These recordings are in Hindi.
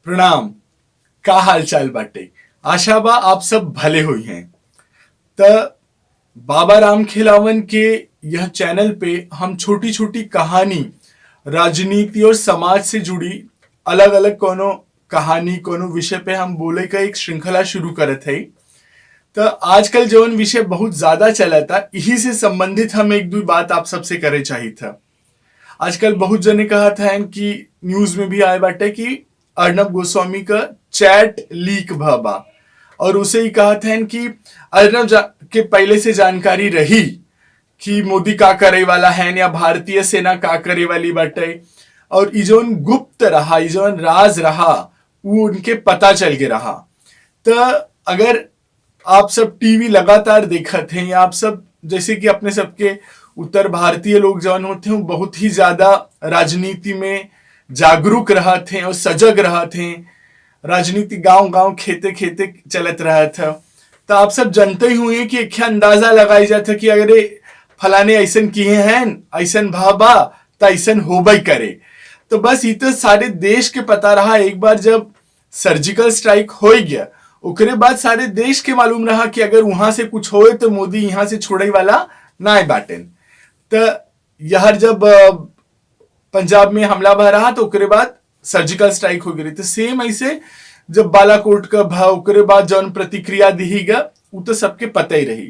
प्रणाम। का हाल चाल बाटे। आशा बा आप सब भले हुई हैं। त बाबा राम खिलावन के यह चैनल पे हम छोटी छोटी कहानी, राजनीति और समाज से जुड़ी अलग अलग कोनो कहानी, कोनो विषय पे हम बोले का एक श्रृंखला शुरू करत है। तो आजकल जौन विषय बहुत ज्यादा चला था, यही से संबंधित हम एक दो बात आप सबसे करे चाहिए था। आजकल बहुत जने कहा था कि न्यूज में भी आए बाटे कि अर्नब गोस्वामी का चैट लीक भबा, और उसे ही कहा था कि के पहले से जानकारी रही कि मोदी का करे वाला है या भारतीय सेना का करे वाली बाटे, और इजोन गुप्त रहा, इजोन राज रहा, वो उनके पता चल के रहा। तो अगर आप सब टीवी लगातार देखते हैं, या आप सब जैसे कि अपने सबके उत्तर भारतीय लोग जौन होते हैं बहुत ही ज्यादा राजनीति में जागरूक रहते हैं और सजग रहते हैं। राजनीति गांव गांव खेते खेते चलत रहा था। तो आप सब जानते ही हुए कि एक अंदाजा लगाई जाता कि अगर फलाने ऐसन किए हैं, ऐसन भाबा तो ऐसन होबई करे। तो बस ये तो सारे देश के पता रहा। एक बार जब सर्जिकल स्ट्राइक हो गया, उसके बाद सारे देश के मालूम रहा कि अगर वहां से कुछ होए तो मोदी यहां से छोड़े वाला ना बाटेन। तो यह जब पंजाब में हमला भा रहा तो उसके बाद सर्जिकल स्ट्राइक हो गई। तो सेम ऐसे जब बालाकोट का भाव उसके बाद जौन प्रतिक्रिया दी गया, वो तो सबके पता ही रही।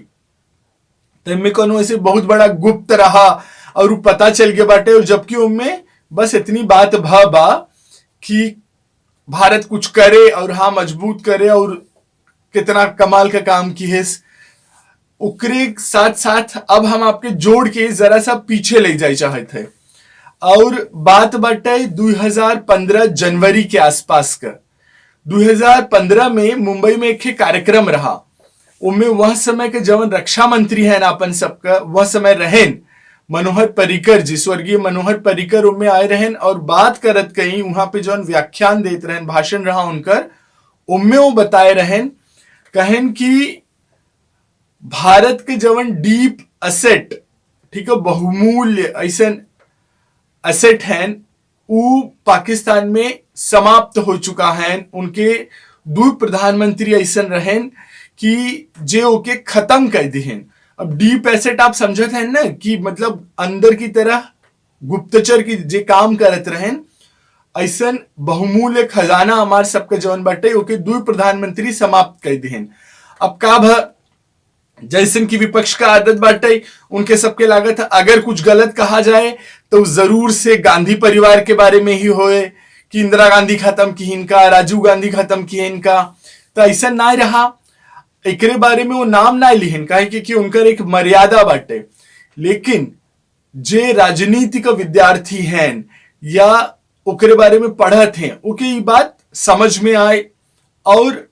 तो इनमें कोनो ऐसे बहुत बड़ा गुप्त रहा और वो पता चल गया बाटे। और जबकि उनमें बस इतनी बात बा कि भारत कुछ करे और हाँ मजबूत करे और कितना कमाल का काम की है। उकरे साथ साथ अब हम आपके जोड़ के जरा सा पीछे ले जाए चाहते हैं, और बात बाटे 2015 जनवरी के आसपास का। 2015 में मुंबई में एक कार्यक्रम रहा। उनमें वह समय के जवन रक्षा मंत्री हैं अपन सबका, वह समय रहेन मनोहर पर्रिकर जी, स्वर्गीय मनोहर पर्रिकर उनमें आए रहेन और बात करत कहीं वहां पे जौन व्याख्यान देते रहेन, भाषण रहा उनकर, उनमें वो बताए रहेन, कहें कि भारत के जवन डीप असेट, ठीक है, बहुमूल्य ऐसा असेट हैं, वो पाकिस्तान में समाप्त हो चुका है। उनके दो प्रधानमंत्री ऐसा रहें कि जे ओके खत्म कर दिए। अब डीप एसेट आप समझते हैं ना कि मतलब अंदर की तरह गुप्तचर की जे काम करत रहें, ऐसा बहुमूल्य खजाना हमार सबके जौन बाटे ओके दो प्रधानमंत्री समाप्त कर दिए। अब का जैसन की विपक्ष का आदत बाटे, उनके सबके लागत अगर कुछ गलत कहा जाए तो जरूर से गांधी परिवार के बारे में ही होए कि इंदिरा गांधी खत्म की इनका, राजीव गांधी खत्म की इनका। तो ऐसा ना रहा, एक बारे में वो नाम ना लिहन काहे कि उनकर एक मर्यादा बाटे। लेकिन जे राजनीति का विद्यार्थी हैं या ओकरे बारे में पढ़त हैं, ओके ये बात समझ में आए। और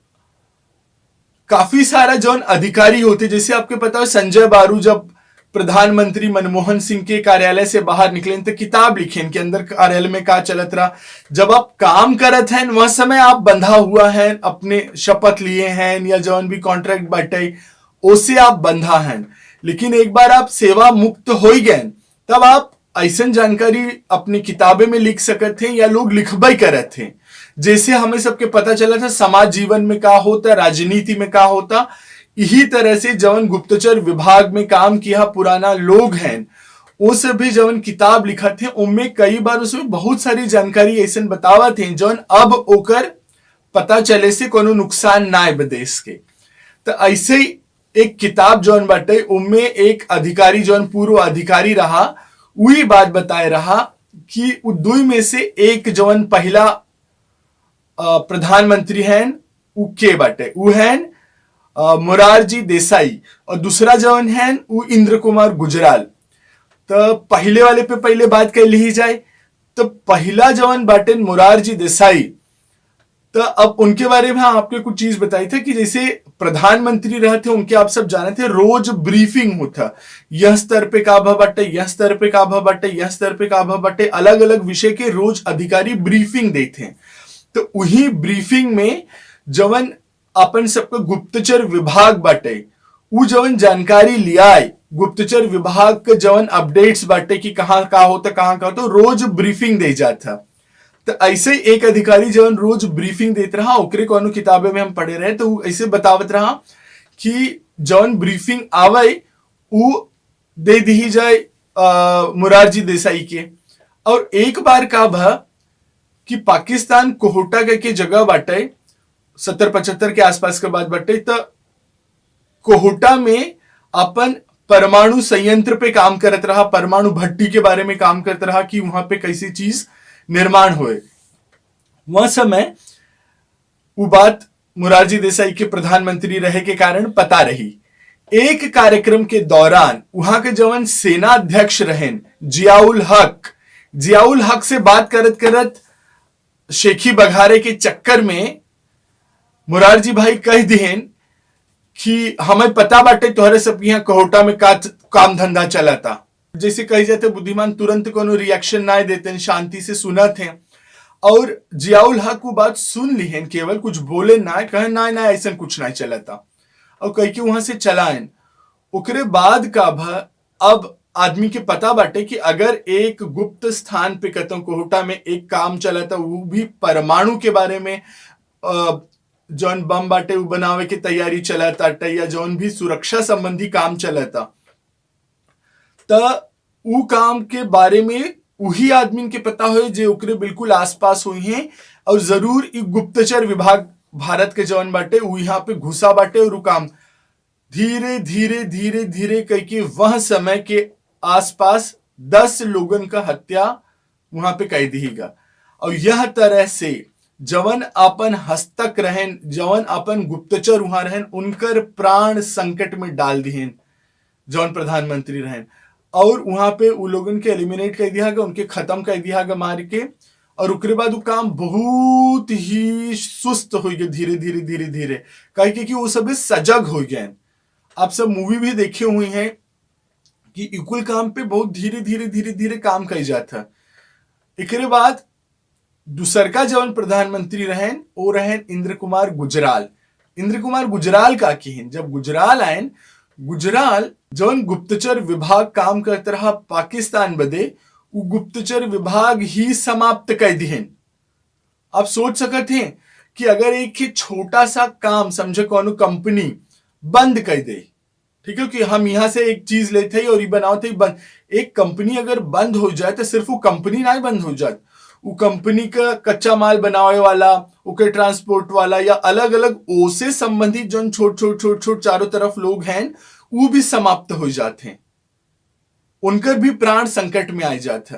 काफी सारा जौन अधिकारी होते, जैसे आपके पता हो संजय बारू जब प्रधानमंत्री मनमोहन सिंह के कार्यालय से बाहर निकले तो किताब लिखे इनके अंदर कार्यालय में का चलत रहा। जब आप काम करत हैं वह समय आप बंधा हुआ है, अपने शपथ लिए हैं या जौन भी कॉन्ट्रैक्ट बाटे उसे आप बंधा हैं। लेकिन एक बार आप सेवा मुक्त हो गए तब आप ऐसा जानकारी अपनी किताबें में लिख सकते हैं या लोग लिखबई करत थे। जैसे हमें सबके पता चला था समाज जीवन में का होता, राजनीति में का होता, यही तरह से जवन गुप्तचर विभाग में काम किया पुराना लोग हैं, उस भी जवन किताब लिखा थे उनमें कई बार उसमें बहुत सारी जानकारी ऐसा बतावा थे जौन अब ओकर पता चले से कोनो नुकसान ना है देश के। तो ऐसे ही एक किताब जौन बाटे उनमें एक अधिकारी जौन पूर्व अधिकारी रहा, वही बात बताए रहा कि दुई में से एक जवन पहला प्रधानमंत्री हैं उ के बाटे, उ हैं मोरारजी देसाई, और दूसरा जवन है वो इंद्र कुमार गुजराल। तो पहले वाले पे पहले बात कर ली जाए तो पहला जवन बाटे मोरारजी देसाई। तो अब उनके बारे में आपके कुछ चीज बताई थी कि जैसे प्रधानमंत्री रहते उनके आप सब जाने थे रोज ब्रीफिंग होता, यह स्तर पे का बाटे, यह स्तर पे का बाटे, यह स्तर पे का बाटे, अलग अलग विषय के रोज अधिकारी ब्रीफिंग देते हैं। तो वही ब्रीफिंग में जवन अपन सबका गुप्तचर विभाग बाटे वो जवन जानकारी लिया है, गुप्तचर विभाग के जवन अपडेट्स बाटे कि कहाँ का होता, कहाँ का होता, रोज ब्रीफिंग दे जाता। तो ऐसे ही एक अधिकारी जवन रोज ब्रीफिंग देते रहा, ओकरे कोनो किताबे में हम पढ़े रहे, तो ऐसे बतावत रहा कि जवन ब्रीफिंग आवे उ दे दी जाए मुरारजी देसाई के। और एक बार का भा कि पाकिस्तान कोहोटा के जगह बाटे 70-75 के आसपास के बाद बाटे, तो कोहोटा में अपन परमाणु संयंत्र पे काम करत रहा, परमाणु भट्टी के बारे में काम करता रहा कि वहां पे कैसी चीज निर्माण हुए। वह समय वो बात मुरारजी देसाई के प्रधानमंत्री रहे के कारण पता रही। एक कार्यक्रम के दौरान वहां के जवन सेना अध्यक्ष रहें जियाउल हक से बात करत करत शेखी बघारे के चक्कर में मुरारजी भाई कह दिहन कि हमें पता बाटे तोहरे सब यहाँ कोहोटा में काम धंधा चला था। जैसे कही जाते बुद्धिमान तुरंत कोनो रिएक्शन ना देते, शांति से सुना थे। और जियाउल हक वो बात सुन ली हैं, केवल कुछ बोले ना, कहे ना ऐसा कुछ ना चला था और कह के वहां से चलाएं। ओकरे बाद का अब आदमी के पता बाटे कि अगर एक गुप्त स्थान पे कतों कोहोटा में एक काम चला था, वो भी परमाणु के बारे में, जौन बम बाटे वो बनावे की तैयारी चला था, या जौन भी सुरक्षा संबंधी काम चला था, तो वो काम के बारे में वही आदमी के पता हो जो ओकरे बिल्कुल आसपास हुई हैं। और जरूर गुप्तचर विभाग भारत के जौन बाटे वो यहाँ पे घुसा बाटे और वो काम धीरे धीरे धीरे धीरे करके वह समय के आसपास 10 लोगन का हत्या वहां पे कह दीगा। और यह तरह से जवन अपन हस्तक रहन, जवन अपन गुप्तचर वहां रहन, उनकर प्राण संकट में डाल दिहन जौन प्रधानमंत्री रहन। और वहां पे वो लोगन के एलिमिनेट कर दिया गया, उनके खत्म कर दिया गया मार के। और उसके बाद वो काम बहुत ही सुस्त हो गया धीरे धीरे धीरे धीरे, कहे कि वो सब सजग हो गए। आप सब मूवी भी देखे हुए हैं कि इकुल काम पे बहुत धीरे धीरे धीरे धीरे काम कर जाता। एक बाद दूसर का जवन प्रधानमंत्री रहें वो रहें इंद्र कुमार गुजराल। इंद्र कुमार गुजराल का की जब गुजराल आए, गुजराल जवन गुप्तचर विभाग काम करता रहा पाकिस्तान बदे, वो गुप्तचर विभाग ही समाप्त कर दिहन। आप सोच सकते हैं कि अगर एक ही छोटा सा काम समझे कौन कंपनी बंद कर दे, ठीक है, कि हम यहां से एक चीज लेते हैं और ये बनाते हैं बंद, एक कंपनी अगर बंद हो जाए तो सिर्फ वो कंपनी ना बंद हो जाए, वो कंपनी का कच्चा माल बनाने वाला, ओके ट्रांसपोर्ट वाला या अलग अलग ओसे संबंधित जो छोट चारों तरफ लोग हैं वो भी समाप्त हो जाते हैं, उनकर भी प्राण संकट में आ जाता।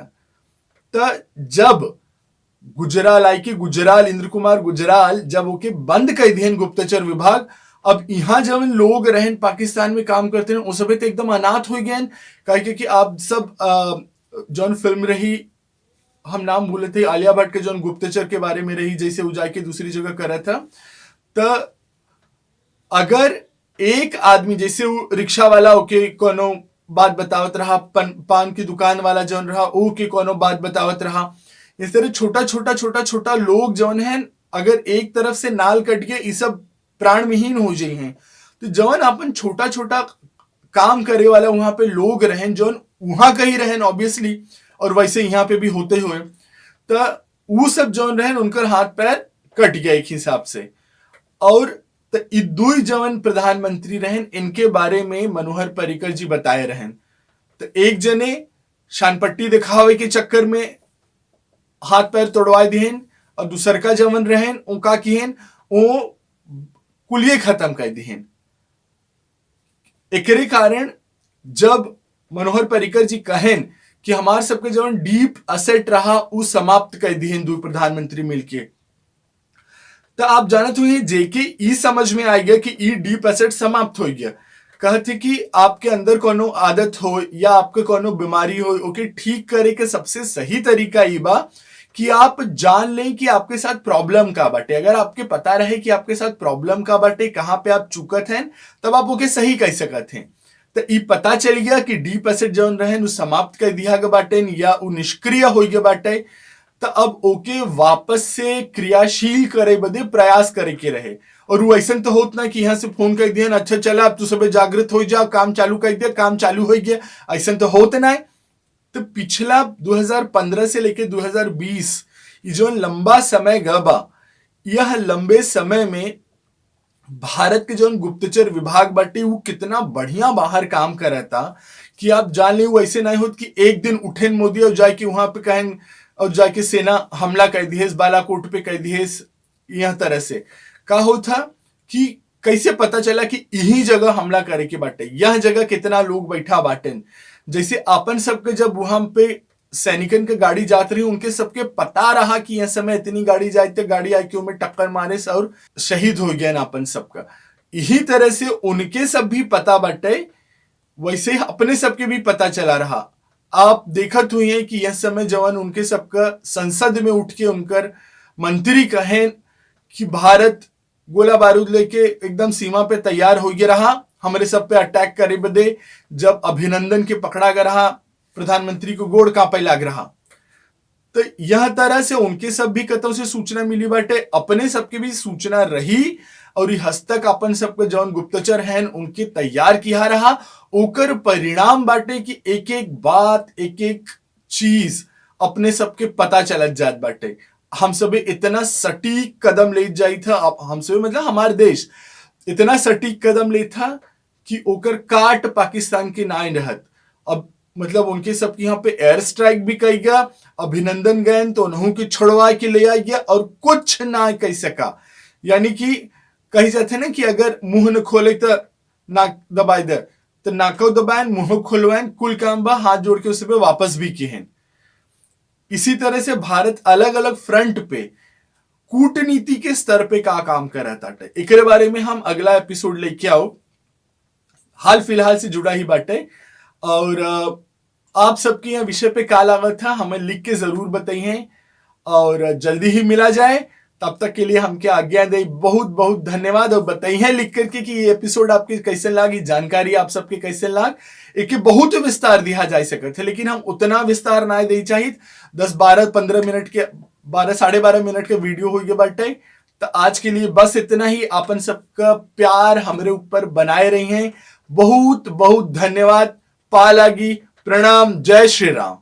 तो जब गुजराल आई कि गुजराल इंद्र कुमार गुजराल जब ओके बंद कर दिए गुप्तचर विभाग, अब यहाँ जब लोग रहन पाकिस्तान में काम करते हैं वो सब तो एकदम अनाथ हो गए। कहे कि आप सब जौन फिल्म रही, हम नाम भूले थे, आलिया भट्ट के जौन गुप्तचर के बारे में रही, जैसे वो जाके दूसरी जगह करा था। तो अगर एक आदमी जैसे वो रिक्शा वाला ओके कोनो बात बतावत रहा, पान की दुकान वाला जौन रहा ओके कोनो बात बतावत रहा, इस तरह छोटा छोटा लोग जौन है अगर एक तरफ से नाल कट के ये सब प्राण विहीन हो जाए हैं। तो जौन अपन छोटा छोटा काम करे वाला वहां पे लोग रहें जौन वहां कहीं रहें ऑब्वियसली, और वैसे यहाँ पे भी होते हुए, तो वो सब जौन रहें उनकर हाथ पैर कट गया एक हिसाब से। और तो दुई जवन प्रधानमंत्री रहें इनके बारे में मनोहर पर्रिकर जी बताए रहें। तो एक जने शानपट्टी दिखावे के चक्कर में हाथ पैर तोड़वा दिहन, और दूसर का जवन रहें उनका किहन वो कुलिये खत्म कर दिहन। एकरे कारण जब मनोहर पर्रिकर जी कहें कि हमारे सबके जवन डीप असेट रहा वो समाप्त कर दिहन दो प्रधानमंत्री मिलके, तो आप जानते हुए जेके ई समझ में आ गया कि ई डीप एसेट समाप्त हो गया। कहते कि आपके अंदर कोनो आदत हो या आपके कोनो बीमारी हो, ओके ठीक करे के सबसे सही तरीका ये बा कि आप जान लें कि आपके साथ प्रॉब्लम का बाटे। अगर आपके पता रहे कि आपके साथ प्रॉब्लम का बाटे, कहां पे आप चुकत हैं, तब आप ओके सही कह सकते हैं। तो ये पता चल गया कि डीप एसेट जौन रहे वो समाप्त कर दिया गया बाटे या वो निष्क्रिय हो गया बाटे। तो अब ओके वापस से क्रियाशील करे बदे प्रयास करे के रहे। और वो ऐसा तो होता ना कि यहाँ से फोन कर दिया, अच्छा चला अब तू सब जागृत हो जा, काम चालू कर दिया, काम चालू हो गया, ऐसा तो होता ना है। तो पिछला 2015 से लेके 2020 ये जो लंबा समय गबा, यह लंबे समय में भारत के जो गुप्तचर विभाग बाटे वो कितना बढ़िया बाहर काम कर था कि आप जान ले, वो ऐसे नहीं होत कि एक दिन उठेन मोदी और जाके वहां पे कहें और जाके सेना हमला कर दिए, बालाकोट पे कर दिए। यह तरह से का होता कि कैसे पता चला कि यही जगह हमला करे के बाटे, यह जगह कितना लोग बैठा बाटेन। जैसे अपन सबके जब वहां पे सैनिकन के गाड़ी जात रही, उनके सबके पता रहा कि यह समय इतनी गाड़ी जाए तो गाड़ी आके में टक्कर मारे और शहीद हो गया ना अपन सबका। यही तरह से उनके सब भी पता बाटे, वैसे अपने सबके भी पता चला रहा। आप देखत हुई हैं कि यह समय जवान उनके सबका संसद में उठ के उनकर मंत्री कहें कि भारत गोला बारूद लेके एकदम सीमा पे तैयार हो गया रहा हमारे सब पे अटैक करे बदे। जब अभिनंदन के पकड़ा गया रहा, प्रधानमंत्री को गोड़ कांपे लाग रहा। तो यह तरह से उनके सब भी कतों से सूचना मिली बाटे, अपने सबके भी सूचना रही और हस्तक अपन सबके जौन गुप्तचर हैं उनके तैयार किया रहा। ओकर परिणाम बाटे कि एक एक बात, एक एक चीज अपने सबके पता चलत जात बाटे। हम सब इतना सटीक कदम ले जाई था, हम सब मतलब हमारे देश इतना सटीक कदम ले था कि ओकर काट पाकिस्तान के नाय रहत। अब मतलब उनके सबके यहाँ पे एयर स्ट्राइक भी कही गया, अभिनंदन गए तो उन्हों की छुड़वा के ले आई गया और कुछ ना कह सका। यानी कि कही जाते ना कि अगर मुंह न खोले तो नाक दबाए दे, तो नाको दबाए मुंह खोलवाए, कुल काम बा हाथ जोड़ के उस पे वापस भी किए हैं। इसी तरह से भारत अलग अलग फ्रंट पे कूटनीति के स्तर पे का काम कर रहा था। एक बारे में हम अगला एपिसोड लेके आओ, हाल फिलहाल से जुड़ा ही बाटे। और आप सबके यहाँ विषय पे का लागत था हमें लिख के जरूर बताइए और जल्दी ही मिला जाए। तब तक के लिए हमके आज्ञा दे, बहुत बहुत धन्यवाद। और बताइए लिख करके कि ये एपिसोड आपके कैसे लागी, जानकारी आप सबके कैसे लाग। एक बहुत विस्तार दिया जा सकते थे लेकिन हम उतना विस्तार ना दे चाहिए। 10 12 15 मिनट के 12 साढ़े 12 मिनट के वीडियो हो गए बाटे। तो आज के लिए बस इतना ही। अपन सबका प्यार हमारे ऊपर बनाए रही हैं। बहुत बहुत धन्यवाद। पालागी प्रणाम, जय श्री राम।